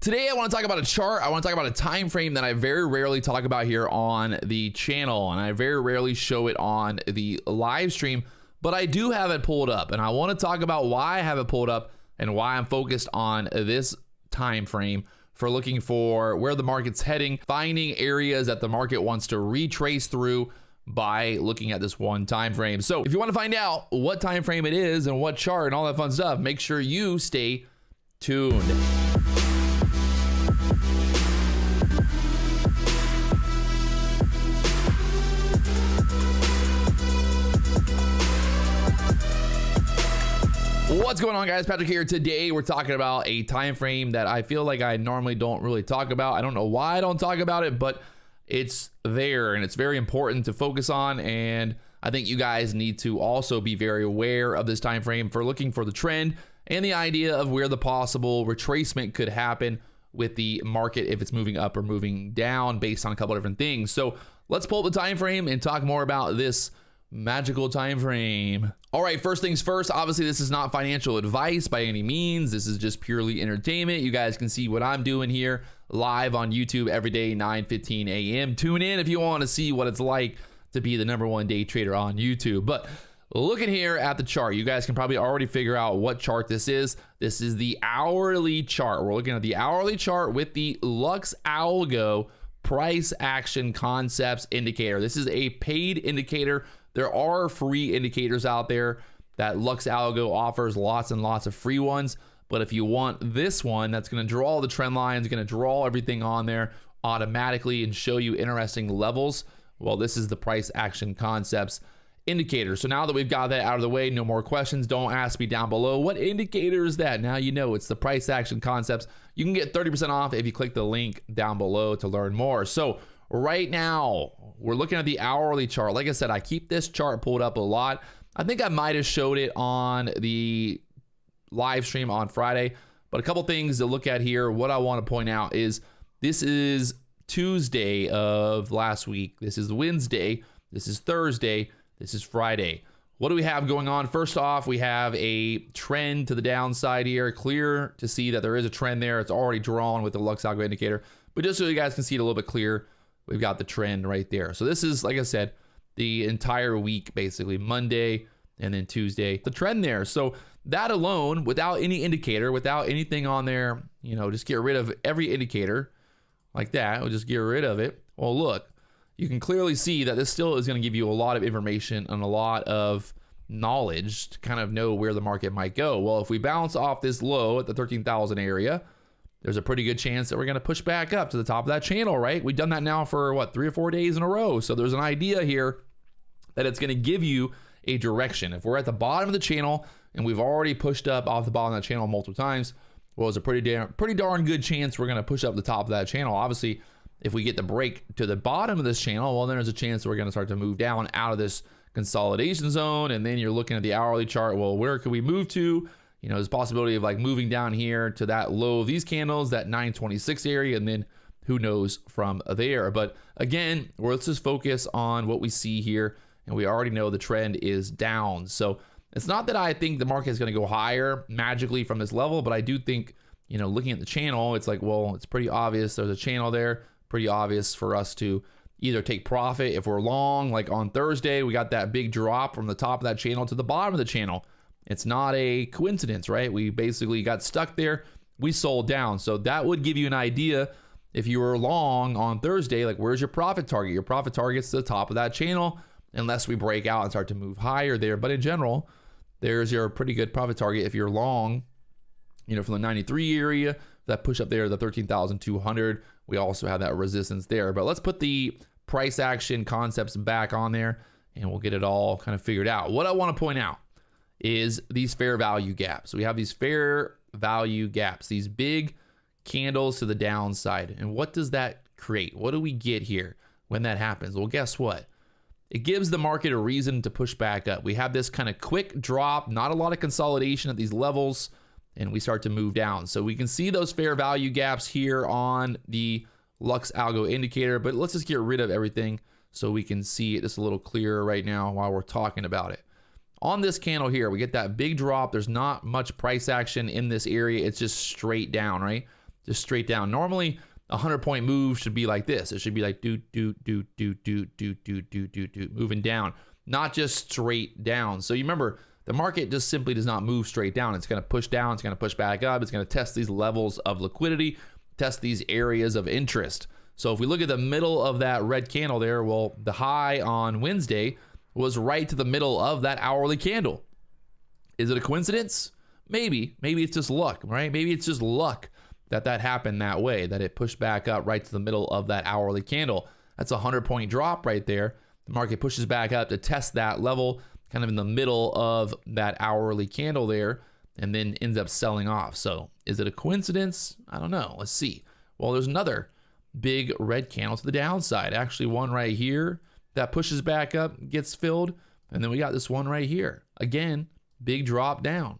Today I want to talk about a chart. I want to talk about a time frame that I very rarely talk about here on the channel, and I very rarely show it on the live stream, but I do have it pulled up, and I want to talk about why I have it pulled up and why I'm focused on this time frame for looking for where the market's heading, finding areas that the market wants to retrace through by looking at this one time frame. So if you want to find out what time frame it is and what chart and all that fun stuff, make sure you stay tuned. What's going on, guys? Patrick here. Today we're talking about a time frame that I feel like I normally don't really talk about. I don't know why I don't talk about it, but it's there and it's very important to focus on, and I think you guys need to also be very aware of this time frame for looking for the trend and the idea of where the possible retracement could happen with the market, if it's moving up or moving down based on a couple different things. So let's pull up the time frame and talk more about this magical time frame. All right, first things first, obviously this is not financial advice by any means. This is just purely entertainment. You guys can see what I'm doing here live on YouTube every day, 9:15 a.m. Tune in if you want to see what it's like to be the #1 day trader on YouTube. But looking here at the chart, you guys can probably already figure out what chart this is. This is the hourly chart. We're looking at the hourly chart with the Lux Algo price action concepts indicator. This is a paid indicator. There are free indicators out there that Lux Algo offers, lots and lots of free ones. But if you want this one, that's going to draw the trend lines, going to draw everything on there automatically and show you interesting levels, well, this is the price action concepts indicator. So now that we've got that out of the way, no more questions. Don't ask me down below, what indicator is that? Now you know it's the price action concepts. You can get 30% off if you click the link down below to learn more. So right now, we're looking at the hourly chart. Like I said, I keep this chart pulled up a lot. I think I might have showed it on the live stream on Friday, but a couple things to look at here. What I want to point out is this is Tuesday of last week. This is Wednesday. This is Thursday. This is Friday. What do we have going on? First off, we have a trend to the downside here. Clear to see that there is a trend there. It's already drawn with the Lux Algo indicator, but just so you guys can see it a little bit clear, we've got the trend right there. So this is, like I said, the entire week, basically Monday and then Tuesday, the trend there. So that alone, without any indicator, without anything on there, you know, just get rid of every indicator like that. We'll just get rid of it. Well, look, you can clearly see that this still is going to give you a lot of information and a lot of knowledge to kind of know where the market might go. Well, if we bounce off this low at the 13,000 area, there's a pretty good chance that we're going to push back up to the top of that channel, right? We've done that now for what, 3 or 4 days in a row. So there's an idea here that it's going to give you a direction. If we're at the bottom of the channel and we've already pushed up off the bottom of that channel multiple times, well, there's a pretty darn good chance we're going to push up the top of that channel. Obviously, if we get the break to the bottom of this channel, well, then there's a chance that we're going to start to move down out of this consolidation zone. And then you're looking at the hourly chart. Well, where could we move to? You know, there's a possibility of like moving down here to that low of these candles, that 926 area, and then who knows from there. But again, let's just focus on what we see here. And we already know the trend is down. So it's not that I think the market is going to go higher magically from this level, but I do think, you know, looking at the channel, it's like, well, it's pretty obvious there's a channel there. Pretty obvious for us to either take profit if we're long, like on Thursday, we got that big drop from the top of that channel to the bottom of the channel. It's not a coincidence, right? We basically got stuck there. We sold down. So that would give you an idea if you were long on Thursday, like where's your profit target? Your profit target's to the top of that channel unless we break out and start to move higher there. But in general, there's your pretty good profit target if you're long, you know, from the 93 area, that push up there, the 13,200. We also have that resistance there. But let's put the price action concepts back on there and we'll get it all kind of figured out. What I want to point out is these fair value gaps. We have these fair value gaps, these big candles to the downside. And what does that create? What do we get here when that happens? Well, guess what? It gives the market a reason to push back up. We have this kind of quick drop, not a lot of consolidation at these levels, and we start to move down. So we can see those fair value gaps here on the Lux Algo indicator, but let's just get rid of everything so we can see it just a little clearer right now while we're talking about it. On this candle here, we get that big drop. There's not much price action in this area. It's just straight down, right? just straight down. Normally, a 100-point move should be like this. It should be like moving down, not just straight down. So you remember, the market just simply does not move straight down. It's going to push down. It's going to push back up. It's going to test these levels of liquidity, test these areas of interest. So if we look at the middle of that red candle there, well, the high on Wednesday was right to the middle of that hourly candle. Is it a coincidence? Maybe. Maybe it's just luck, right? Maybe it's just luck that happened that way, that it pushed back up right to the middle of that hourly candle. That's a 100-point drop right there. The market pushes back up to test that level, kind of in the middle of that hourly candle there, and then ends up selling off. So is it a coincidence? I don't know. Let's see. Well, there's another big red candle to the downside. Actually, one right here that pushes back up, gets filled, and then we got this one right here. Again, big drop down.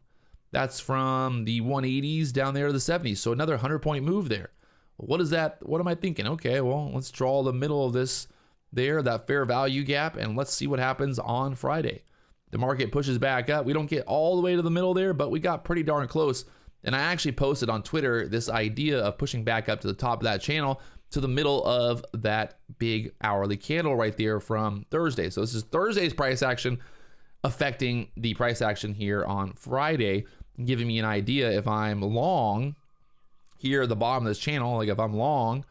That's from the 180s down there to the 70s. So another 100-point move there. What is that? What am I thinking? Okay, well, let's draw the middle of this there, that fair value gap, and let's see what happens on Friday. The market pushes back up. We don't get all the way to the middle there, but we got pretty darn close. And I actually posted on Twitter this idea of pushing back up to the top of that channel to the middle of that big hourly candle right there from Thursday. So this is Thursday's price action affecting the price action here on Friday, giving me an idea if I'm long here at the bottom of this channel. Like if I'm long,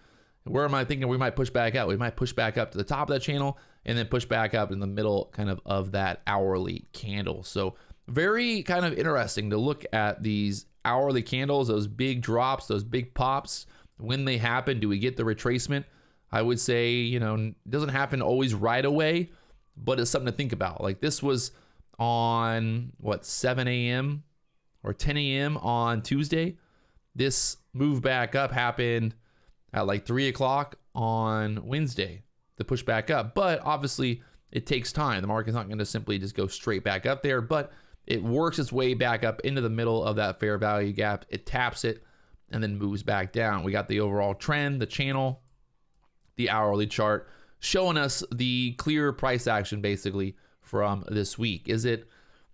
where am I thinking we might push back out? We might push back up to the top of that channel and then push back up in the middle kind of that hourly candle. So very kind of interesting to look at these hourly candles, those big drops, those big pops. When they happen, do we get the retracement? I would say, you know, it doesn't happen always right away, but it's something to think about. Like this was on, 7 a.m. or 10 a.m. on Tuesday. This move back up happened at like 3 o'clock on Wednesday to push back up. But obviously, it takes time. The market's not going to simply just go straight back up there, but it works its way back up into the middle of that fair value gap. It taps it and then moves back down. We got the overall trend, the channel, the hourly chart, showing us the clear price action basically from this week. Is it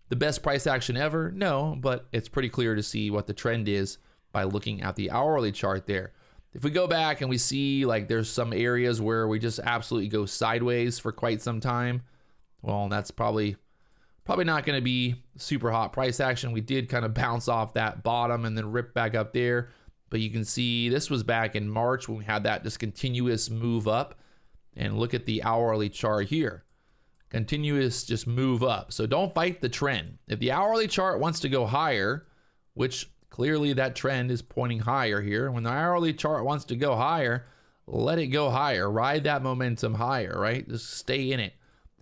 the best price action ever? No, but it's pretty clear to see what the trend is by looking at the hourly chart there. If we go back and we see like there's some areas where we just absolutely go sideways for quite some time, well, that's probably not going to be super hot price action. We did kind of bounce off that bottom and then rip back up there. But you can see this was back in March when we had that just continuous move up. And look at the hourly chart here. Continuous just move up. So don't fight the trend. If the hourly chart wants to go higher, which clearly that trend is pointing higher here. When the hourly chart wants to go higher, let it go higher. Ride that momentum higher, right? Just stay in it.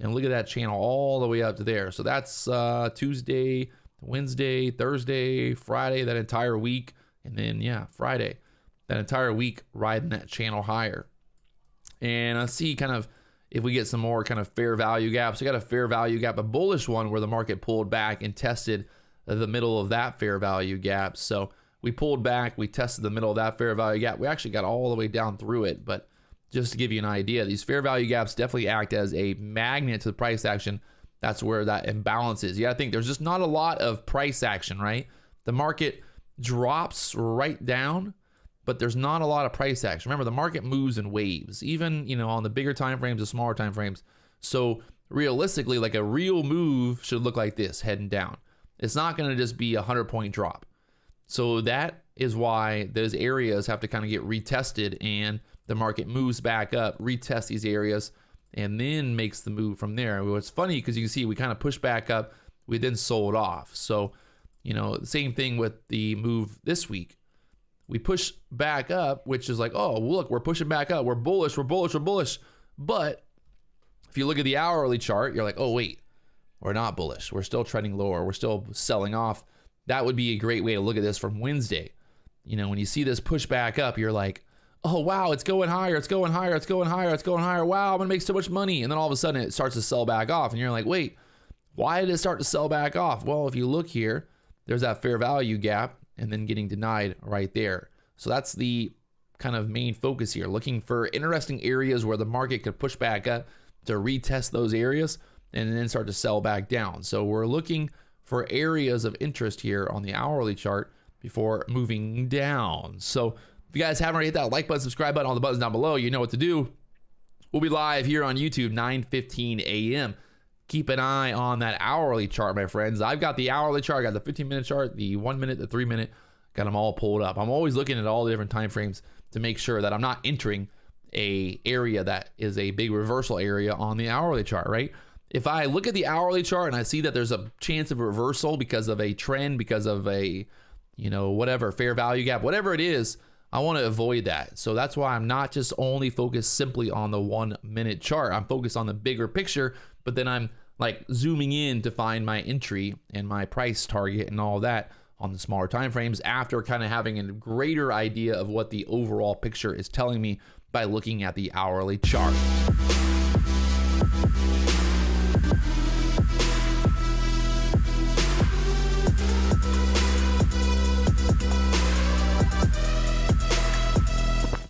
And look at that channel all the way up to there. So that's Tuesday, Wednesday, Thursday, Friday, that entire week. And then, yeah, Friday, that entire week riding that channel higher. And let's see kind of if we get some more kind of fair value gaps. We got a fair value gap, a bullish one where the market pulled back and tested the middle of that fair value gap. So we pulled back, we tested the middle of that fair value gap. We actually got all the way down through it. But just to give you an idea, these fair value gaps definitely act as a magnet to the price action. That's where that imbalance is. You got to think there's just not a lot of price action, right? The market drops right down, but there's not a lot of price action. Remember, the market moves in waves, even, you know, on the bigger time frames, the smaller time frames. So realistically, like a real move should look like this, heading down. It's not going to just be a 100-point drop. So that is why those areas have to kind of get retested, and the market moves back up, retests these areas, and then makes the move from there. Well, it's funny because you can see we kind of pushed back up, we then sold off. So, you know, same thing with the move this week. We push back up, which is like, oh, look, we're pushing back up. We're bullish, we're bullish, we're bullish. But if you look at the hourly chart, you're like, oh, wait, we're not bullish. We're still trending lower. We're still selling off. That would be a great way to look at this from Wednesday. You know, when you see this push back up, you're like, oh, wow, it's going higher. It's going higher. It's going higher. It's going higher. Wow, I'm going to make so much money. And then all of a sudden it starts to sell back off. And you're like, wait, why did it start to sell back off? Well, if you look here, there's that fair value gap and then getting denied right there. So that's the kind of main focus here, looking for interesting areas where the market could push back up to retest those areas and then start to sell back down. So we're looking for areas of interest here on the hourly chart before moving down. So If you guys haven't already hit that like button, subscribe button, all the buttons down below, you know what to do. We'll be live here on YouTube 9:15 a.m. Keep an eye on that hourly chart, my friends. I've got the hourly chart. I got the 15-minute chart, the 1 minute, the 3 minute. Got them all pulled up. I'm always looking at all the different time frames to make sure that I'm not entering a area that is a big reversal area on the hourly chart, right? If I look at the hourly chart and I see that there's a chance of reversal because of a trend, because of a, whatever, fair value gap, whatever it is, I want to avoid that. So that's why I'm not just only focused simply on the 1 minute chart. I'm focused on the bigger picture, but then I'm like zooming in to find my entry and my price target and all that on the smaller time frames after kind of having a greater idea of what the overall picture is telling me by looking at the hourly chart.